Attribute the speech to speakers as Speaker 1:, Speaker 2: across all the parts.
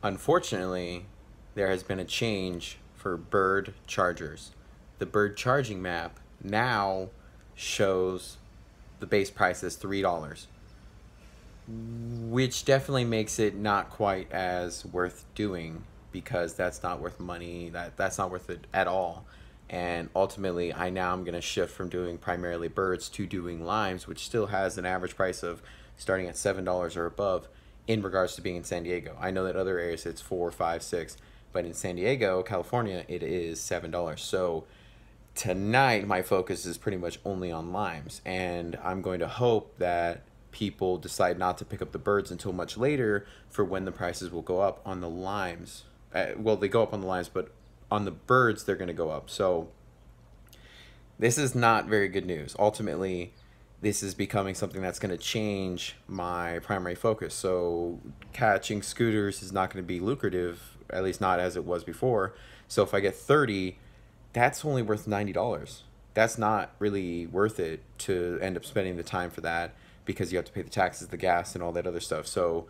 Speaker 1: Unfortunately, there has been a change for Bird chargers. The Bird charging map now shows the base price as $3, which definitely makes it not quite as worth doing, because that's not worth money. That's not worth it at all. And ultimately, I now am going to shift from doing primarily birds to doing limes, which still has an average price of starting at $7 or above in regards to being in San Diego. I know that other areas it's 4, 5, 6, but in San Diego, California, it is $7. So tonight my focus is pretty much only on limes, and I'm going to hope that people decide not to pick up the birds until much later for when the prices will go up on the limes. Well, they go up on the limes, but on the birds they're going to go up. So this is not very good news. Ultimately, this is becoming something that's going to change my primary focus. So catching scooters is not going to be lucrative, at least not as it was before. So if I get 30, that's only worth $90. That's not really worth it to end up spending the time for that, because you have to pay the taxes, the gas, and all that other stuff. So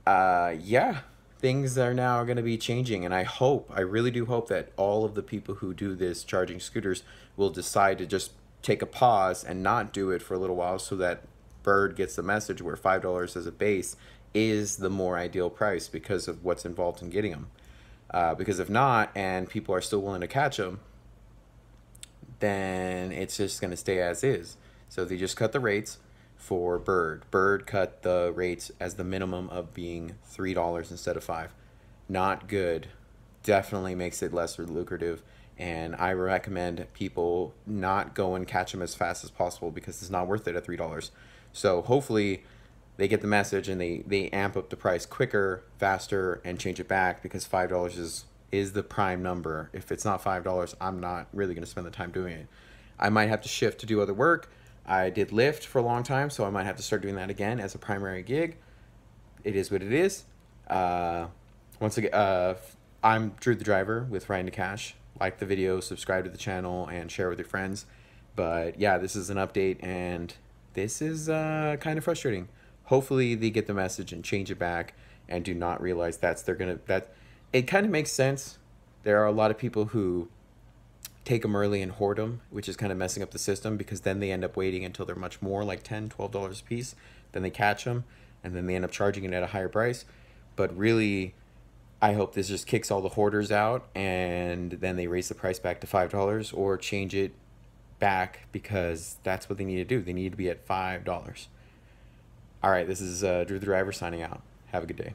Speaker 1: yeah, things are now going to be changing, and I really do hope that all of the people who do this charging scooters will decide to just take a pause and not do it for a little while, so that Bird gets the message where $5 as a base is the more ideal price because of what's involved in getting them. Because if not, and people are still willing to catch them, then it's just going to stay as is. So they just cut the rates for Bird. Bird cut the rates as the minimum of being $3 instead of $5. Not good. Definitely makes it less lucrative, and I recommend people not go and catch them as fast as possible, because it's not worth it at $3. So hopefully they get the message and they amp up the price quicker, faster, and change it back, because $5 is the prime number. If it's not $5, I'm not really going to spend the time doing it. I might have to shift to do other work. I did Lyft for a long time, so I might have to start doing that again as a primary gig. It is what it is. Once again, I'm Drew the Driver with RideIntoCash. Like the video, subscribe to the channel, and share with your friends. But yeah, this is an update, and this is kind of frustrating. Hopefully they get the message and change it back, and do not realize that it kind of makes sense. There are a lot of people who take them early and hoard them, which is kind of messing up the system, because then they end up waiting until they're much more, like $10, $12 a piece. Then they catch them, and then they end up charging it at a higher price. But really, I hope this just kicks all the hoarders out, and then they raise the price back to $5 or change it back, because that's what they need to do. They need to be at $5. All right, this is Drew the Driver signing out. Have a good day.